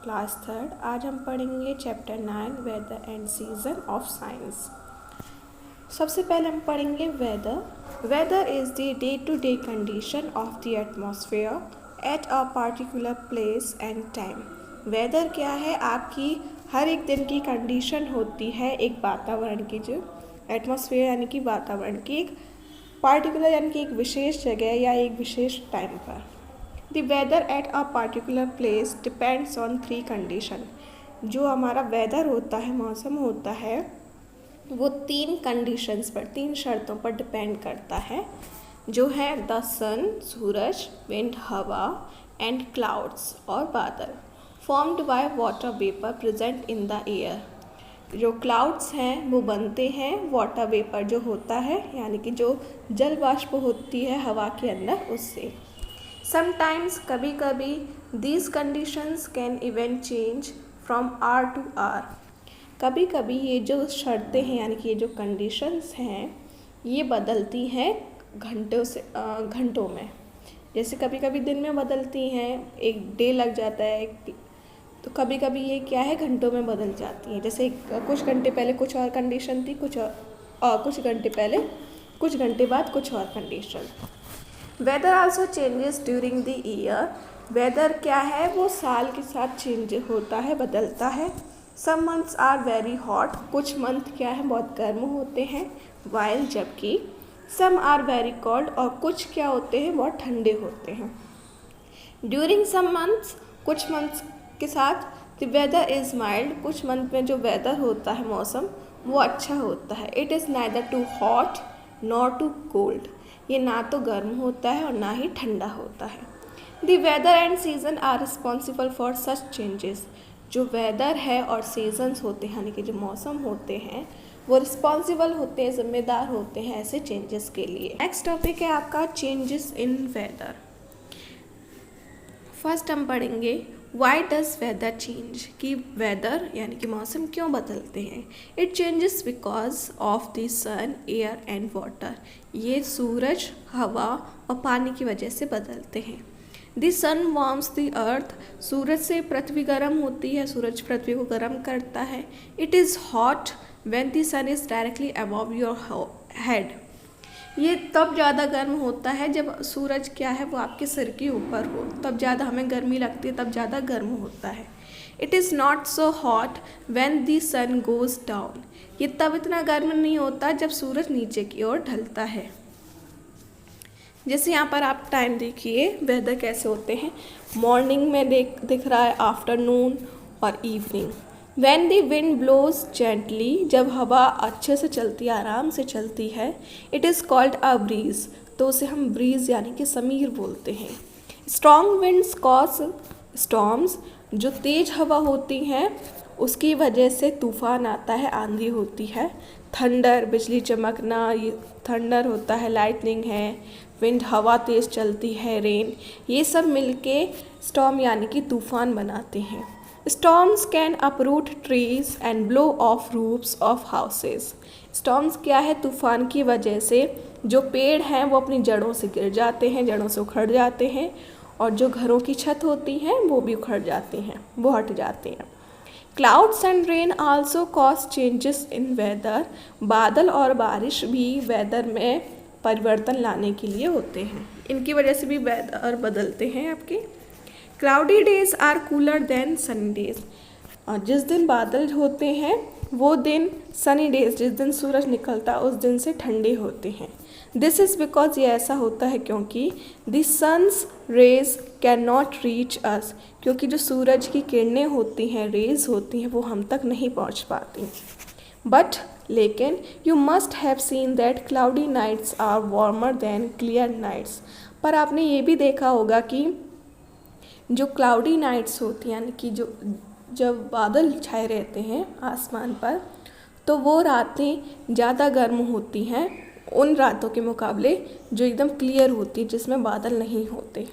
Class third. आज हम पढ़ेंगे chapter 9 weather and season of science. सबसे पहले हम पढ़ेंगे weather. Weather is the day to day condition of the atmosphere at a particular place and time. Weather क्या है? आपकी हर एक दिन की कंडीशन होती है एक वातावरण की, जो एटमॉस्फेयर यानी कि वातावरण की एक पार्टिकुलर यानी कि एक विशेष जगह या एक विशेष टाइम पर। The weather at a particular place depends on 3 condition। जो हमारा वेदर होता है, मौसम होता है, वो 3 कंडीशंस पर, 3 शर्तों पर डिपेंड करता है, जो है द सन सूरज, विंड हवा, एंड क्लाउड्स और बादल, formed by water vapour present in the air. जो क्लाउड्स हैं वो बनते हैं वाटर वेपर जो होता है, यानी कि जो जल वाष्प होती है हवा के अंदर, उससे। समटाइम्स कभी कभी these conditions can even change from hour to hour. कभी कभी ये जो शर्तें हैं यानी कि ये जो कंडीशंस हैं ये बदलती हैं घंटों में। जैसे कभी कभी दिन में बदलती हैं, एक डे लग जाता है, तो कभी कभी ये क्या है, घंटों में बदल जाती हैं। जैसे कुछ घंटे पहले कुछ और कंडीशन थी, कुछ घंटे पहले, कुछ घंटे बाद कुछ और condition. Weather also changes during the year. Weather क्या है, वो साल के साथ चेंज होता है, बदलता है। Some months are very hot. कुछ मंथ क्या है, बहुत गर्म होते हैं, वाइल जबकि सम आर वेरी कोल्ड, और कुछ क्या होते हैं, बहुत ठंडे होते हैं। ड्यूरिंग सम मंथ्स, कुछ मंथ्स के साथ द वेदर इज़ माइल्ड। कुछ मंथ में जो वेदर होता है, मौसम, वो अच्छा होता है। It is neither too hot nor too cold. ये ना तो गर्म होता है और ना ही ठंडा होता है। The weather and season are responsible for such changes. जो वेदर है और सीजन्स होते हैं यानी कि जो मौसम होते हैं, वो रिस्पॉन्सिबल होते हैं, जिम्मेदार होते हैं ऐसे चेंजेस के लिए। नेक्स्ट टॉपिक है आपका चेंजेस इन वेदर। फर्स्ट हम पढ़ेंगे वाई डज वेदर चेंज, कि वेदर यानी कि मौसम क्यों बदलते हैं। It changes because of the sun, air and water. ये सूरज, हवा और पानी की वजह से बदलते हैं। The sun warms the earth. सूरज से पृथ्वी गर्म होती है, सूरज पृथ्वी को गर्म करता है। It is hot when the sun is directly above your head. ये तब ज़्यादा गर्म होता है जब सूरज क्या है, वो आपके सिर के ऊपर हो, तब ज़्यादा हमें गर्मी लगती है, तब ज़्यादा गर्म होता है। It is not so hot when the sun goes down. ये तब इतना गर्म नहीं होता जब सूरज नीचे की ओर ढलता है। जैसे यहाँ पर आप टाइम देखिए, वेदर कैसे होते हैं। मॉर्निंग में दिख रहा है, आफ्टरनून और evening. When the wind blows gently, जब हवा अच्छे से चलती है, आराम से चलती है, it is called a breeze, तो उसे हम ब्रीज यानी कि समीर बोलते हैं। Strong winds cause storms, जो तेज हवा होती हैं उसकी वजह से तूफान आता है, आंधी होती है। थंडर, बिजली चमकना, ये थंडर होता है, लाइटनिंग है। विंड, हवा तेज़ चलती है। रेन, ये सब मिलके स्टॉर्म यानी कि तूफान बनाते हैं। Storms can uproot trees and blow off roofs of houses। Storms क्या है, तूफान की वजह से जो पेड़ हैं वो अपनी जड़ों से गिर जाते हैं, जड़ों से उखड़ जाते हैं, और जो घरों की छत होती हैं वो भी उखड़ जाती हैं, वो हट जाते हैं। Clouds and rain also cause changes in weather। बादल और बारिश भी वेदर में परिवर्तन लाने के लिए होते हैं, इनकी वजह से भी वेदर बदलते हैं आपके। Cloudy days are cooler than sunny days. और जिस दिन बादल होते हैं वो दिन, सनी डेज जिस दिन सूरज निकलता है उस दिन से ठंडे होते हैं। दिस इज़ बिकॉज, ये ऐसा होता है क्योंकि the sun's rays can not reach us. क्योंकि जो सूरज की किरणें होती हैं, रेज होती हैं, वो हम तक नहीं पहुंच पाती। बट लेकिन you must have seen that cloudy nights are warmer than clear nights. पर आपने ये भी देखा होगा कि जो क्लाउडी नाइट्स होती हैं यानी कि जब बादल छाए रहते हैं आसमान पर, तो वो रातें ज़्यादा गर्म होती हैं उन रातों के मुकाबले जो एकदम क्लियर होती है, जिसमें बादल नहीं होते।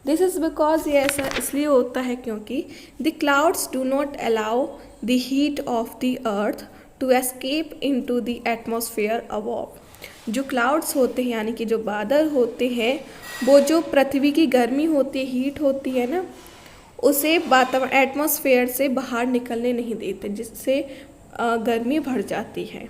दिस इज़ बिकॉज, ये ऐसा इसलिए होता है क्योंकि the clouds do not allow the heat of the earth to escape into the atmosphere above. जो क्लाउड्स होते हैं यानी कि जो बादल होते हैं, वो जो पृथ्वी की गर्मी होती है, हीट होती है ना, उसे वातावरण एटमॉस्फेयर से बाहर निकलने नहीं देते, जिससे गर्मी बढ़ जाती है।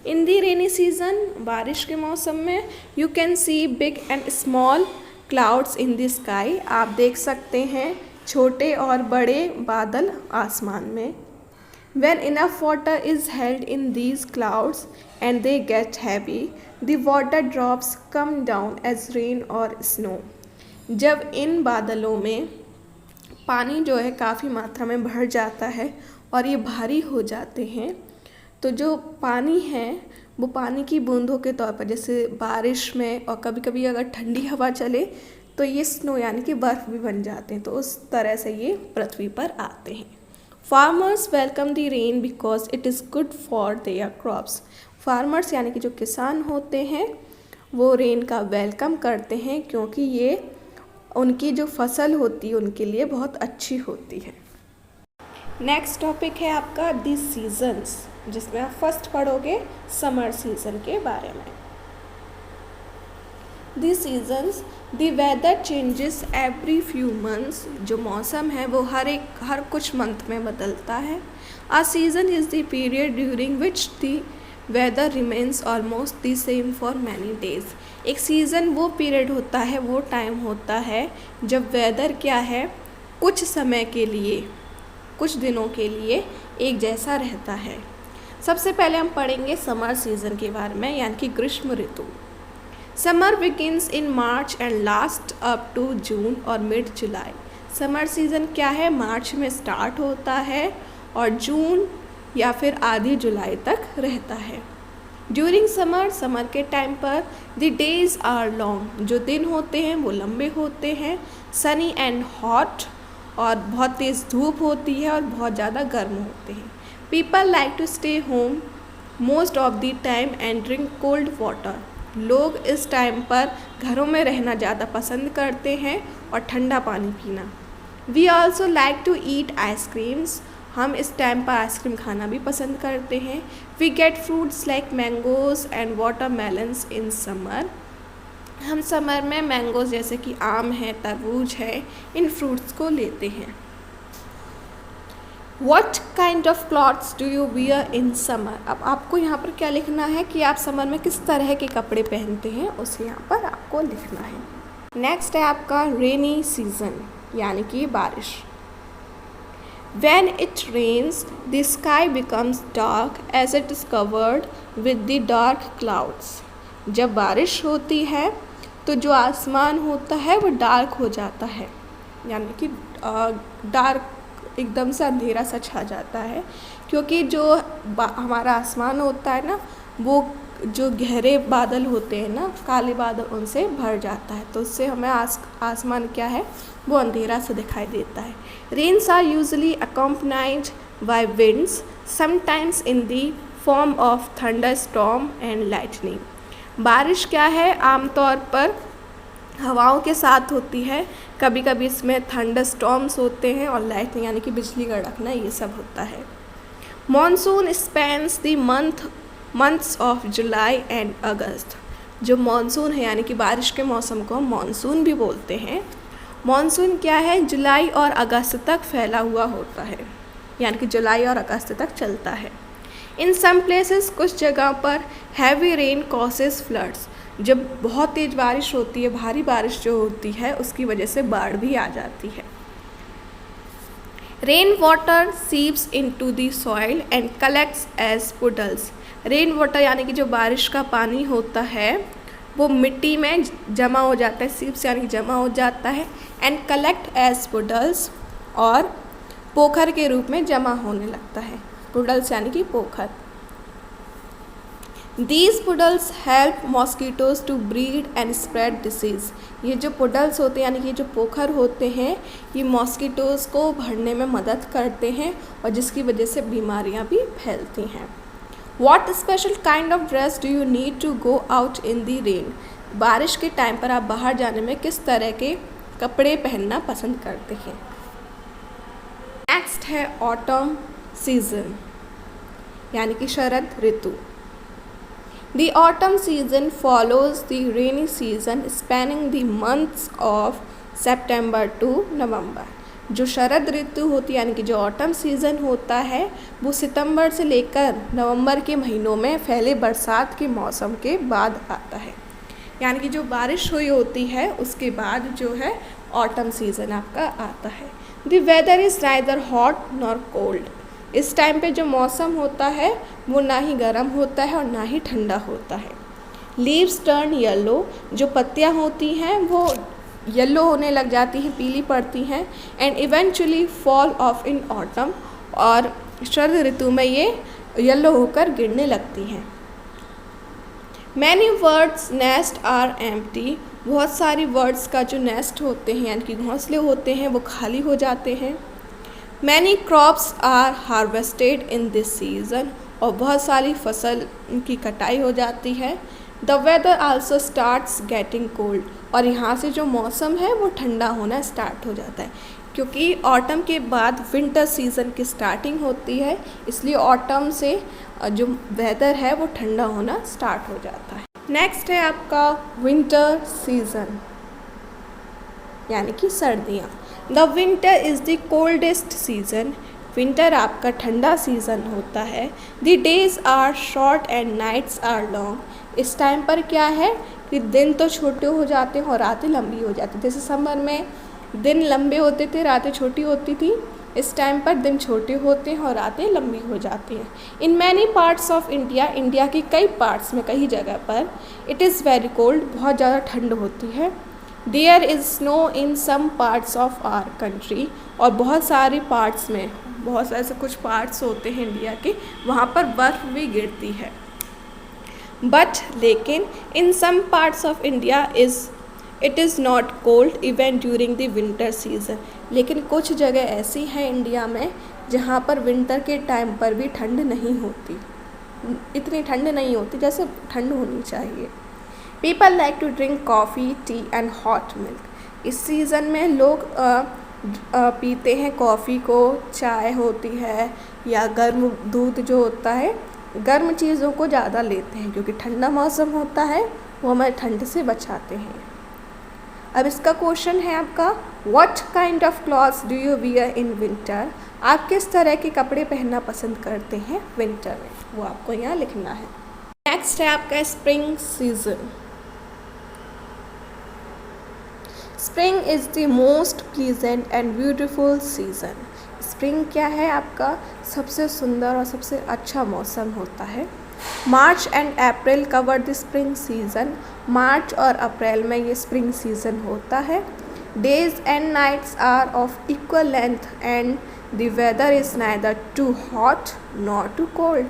इन दी रेनी सीजन, बारिश के मौसम में, you can see big and small clouds in the sky, आप देख सकते हैं छोटे और बड़े बादल आसमान में। When enough water is held in these clouds and they get heavy, the water drops come down as rain or snow. जब इन बादलों में पानी जो है काफ़ी मात्रा में भर जाता है और ये भारी हो जाते हैं, तो जो पानी है वो पानी की बूंदों के तौर पर, जैसे बारिश में और कभी कभी अगर ठंडी हवा चले तो ये स्नो यानी कि बर्फ़ भी बन जाते हैं, तो उस तरह से ये पृथ्वी पर आते हैं। Farmers welcome the rain because it is good for their crops. Farmers यानी कि जो किसान होते हैं वो रेन का वेलकम करते हैं, क्योंकि ये उनकी जो फसल होती है उनके लिए बहुत अच्छी होती है। नेक्स्ट टॉपिक है आपका दी सीजन्स, जिसमें आप फर्स्ट पढ़ोगे समर सीजन के बारे में। The seasons, the weather changes every few months, जो मौसम है वो हर कुछ मंथ में बदलता है। A season is the period during which the weather remains almost the same for many days. एक सीज़न वो पीरियड होता है, वो टाइम होता है जब वेदर क्या है कुछ समय के लिए, कुछ दिनों के लिए एक जैसा रहता है। सबसे पहले हम पढ़ेंगे समर सीज़न के बारे में, यानी कि ग्रीष्म ऋतु। Summer begins in March and last up to June और मिड जुलाई। समर सीज़न क्या है, मार्च में स्टार्ट होता है और जून या फिर आधी जुलाई तक रहता है। ड्यूरिंग समर, समर के टाइम पर द डेज आर लॉन्ग, जो दिन होते हैं वो लंबे होते हैं। सनी एंड हॉट, और बहुत तेज़ धूप होती है और बहुत ज़्यादा गर्म होते हैं। People like to stay home most of the time and drink cold water. लोग इस टाइम पर घरों में रहना ज़्यादा पसंद करते हैं और ठंडा पानी पीना। We also like to eat ice creams, हम इस टाइम पर आइसक्रीम खाना भी पसंद करते हैं। We get fruits like mangoes and watermelons in summer, हम समर में मैंगोज जैसे कि आम है, तरबूज है, इन फ्रूट्स को लेते हैं। What kind of clothes do you wear in summer? अब आपको यहाँ पर क्या लिखना है कि आप समर में किस तरह के कपड़े पहनते हैं, उसे यहाँ पर आपको लिखना है। नेक्स्ट है आपका रेनी सीजन, यानी कि बारिश। When it rains, the sky becomes dark as it is covered with the dark clouds. जब बारिश होती है तो जो आसमान होता है वो डार्क हो जाता है, यानी कि डार्क एकदम से अंधेरा सा छा जाता है, क्योंकि जो हमारा आसमान होता है ना, वो जो गहरे बादल होते हैं ना, काले बादल, उनसे भर जाता है, तो उससे हमें आसमान क्या है वो अंधेरा सा दिखाई देता है। Rains are usually accompanied by winds, sometimes in the form of thunderstorm and lightning. बारिश क्या है आमतौर पर हवाओं के साथ होती है, कभी कभी इसमें थंडर स्टॉर्म्स होते हैं और लाइटनिंग यानी कि बिजली कड़कना, ये सब होता है। Monsoon spans the months of July and August. जो मॉनसून है यानी कि बारिश के मौसम को हम मॉनसून भी बोलते हैं। मॉनसून क्या है, जुलाई और अगस्त तक फैला हुआ होता है, यानी कि जुलाई और अगस्त तक चलता है। इन सम प्लेसेस, कुछ जगह पर हैवी रेन कॉसेस फ्लड्स, जब बहुत तेज़ बारिश होती है, भारी बारिश जो होती है उसकी वजह से बाढ़ भी आ जाती है। Rain water seeps into the soil and collects as puddles. Rain water यानी कि जो बारिश का पानी होता है वो मिट्टी में जमा हो जाता है, सीप्स यानी कि जमा हो जाता है, एंड कलेक्ट एज पुडल्स, और पोखर के रूप में जमा होने लगता है। पुडल्स यानी कि पोखर। These puddles help mosquitoes to breed and spread disease. ये जो पुडल्स होते हैं यानी कि जो पोखर होते हैं, ये मॉस्किटोज़ को भरने में मदद करते हैं और जिसकी वजह से बीमारियां भी फैलती हैं। What special kind of dress do you need to go out in the rain? बारिश के टाइम पर आप बाहर जाने में किस तरह के कपड़े पहनना पसंद करते हैं। नेक्स्ट है ऑटम सीजन, यानी कि शरद ऋतु। The autumn season follows the rainy season, spanning the months of September to November. जो शरद ऋतु होती है यानी कि जो ऑटम सीज़न होता है वो सितंबर से लेकर नवंबर के महीनों में फैले बरसात के मौसम के बाद आता है, यानी कि जो बारिश हुई होती है उसके बाद जो है ऑटम सीज़न आपका आता है। The weather is neither hot nor cold, इस टाइम पे जो मौसम होता है वो ना ही गर्म होता है और ना ही ठंडा होता है। लीव्स टर्न येलो, जो पत्तियाँ होती हैं वो येलो होने लग जाती हैं, पीली पड़ती हैं। And eventually fall of in autumn, और शरद ऋतु में ये येलो होकर गिरने लगती हैं। Many birds nest are empty, बहुत सारी वर्ड्स का जो नेस्ट होते हैं यानी कि घोंसले होते हैं वो खाली हो जाते हैं। Many crops are harvested in this season, और बहुत सारी फसल की कटाई हो जाती है। The weather also starts getting cold, और यहाँ से जो मौसम है वो ठंडा होना स्टार्ट हो जाता है, क्योंकि ऑटम के बाद विंटर सीज़न की स्टार्टिंग होती है, इसलिए ऑटम से जो वेदर है वो ठंडा होना स्टार्ट हो जाता है। नेक्स्ट है आपका विंटर सीज़न यानी कि सर्दियाँ। The winter is the coldest season, winter आपका ठंडा सीज़न होता है। The days are short and nights are long, इस टाइम पर क्या है कि दिन तो छोटे हो जाते हैं और रातें लंबी हो जाती, जैसे समर में दिन लंबे होते थे रातें छोटी होती थी, इस टाइम पर दिन छोटे होते हैं और रातें लंबी हो जाती हैं। In many parts of India, India की कई पार्ट्स में कई जगह पर इट इज़ वेरी कोल्ड, बहुत ज़्यादा ठंड होती है। There is snow in some parts of our country, और बहुत सारे पार्ट्स में, बहुत ऐसे कुछ पार्ट्स होते हैं इंडिया के वहाँ पर बर्फ़ भी गिरती है। बट लेकिन in some parts of India it is not cold even during the winter season, लेकिन कुछ जगह ऐसी हैं इंडिया में जहाँ पर विंटर के टाइम पर भी ठंड नहीं होती, इतनी ठंड नहीं होती जैसे ठंड होनी चाहिए। People like to drink coffee, tea and hot milk, इस सीज़न में लोग पीते हैं कॉफ़ी को, चाय होती है या गर्म दूध जो होता है, गर्म चीज़ों को ज़्यादा लेते हैं क्योंकि ठंडा मौसम होता है, वो हमें ठंड से बचाते हैं। अब इसका क्वेश्चन है आपका, what kind of clothes do you wear in winter, आप किस तरह के कपड़े पहनना पसंद करते हैं विंटर में, वो आपको यहाँ लिखना है। नेक्स्ट है आपका spring season. Spring is the most pleasant and beautiful season, spring क्या है आपका सबसे सुंदर और सबसे अच्छा मौसम होता है। March and April cover the spring season, March और अप्रैल में ये स्प्रिंग सीज़न होता है। Days and nights are of equal length and the weather is neither too hot nor too cold,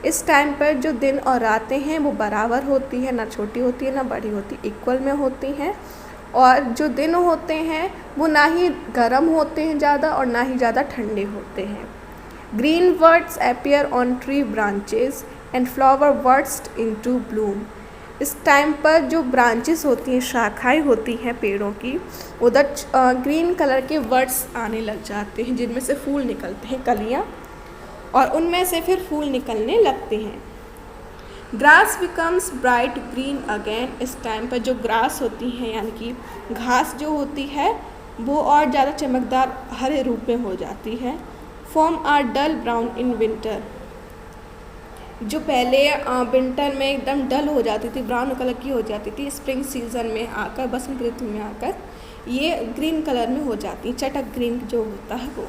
इस टाइम पर जो दिन और रातें हैं वो बराबर होती है, ना छोटी होती है ना बड़ी होती, इक्वल में होती हैं, और जो दिन होते हैं वो ना ही गर्म होते हैं ज़्यादा और ना ही ज़्यादा ठंडे होते हैं। Green words appear on tree branches and flower words into Bloom, इस टाइम पर जो ब्रांचेस होती हैं, शाखाएं होती हैं पेड़ों की, उधर ग्रीन कलर के वर्ड्स आने लग जाते हैं जिनमें से फूल निकलते हैं, कलियाँ, और उनमें से फिर फूल निकलने लगते हैं। Grass becomes bright green again, इस टाइम पर जो ग्रास होती हैं यानी कि घास जो होती है वो और ज़्यादा चमकदार हरे रूप में हो जाती है। Farms are dull brown in winter, जो पहले विंटर में एकदम डल हो जाती थी, ब्राउन कलर की हो जाती थी, स्प्रिंग सीज़न में आकर, बसंत ऋतु में आकर ये ग्रीन कलर में हो जाती, चटक ग्रीन जो होता है वो।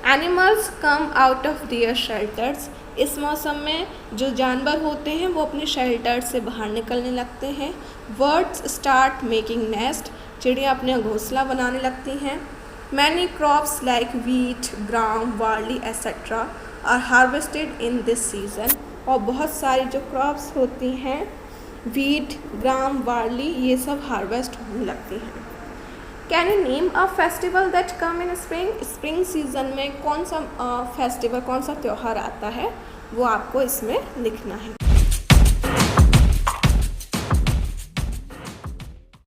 Animals come out of their shelters, इस मौसम में जो जानवर होते हैं वो अपने शेल्टर से बाहर निकलने लगते हैं। बर्ड्स स्टार्ट मेकिंग नेस्ट, चिड़िया अपने घोंसला बनाने लगती हैं। Many crops like wheat, gram, barley etcetera are harvested in this season, और बहुत सारी जो क्रॉप्स होती हैं, व्हीट, ग्राम, बार्ली, ये सब हार्वेस्ट होने लगती हैं। Can you name a festival that come in spring, spring season में कौन सा फेस्टिवल, कौन सा त्यौहार आता है वो आपको इसमें लिखना है।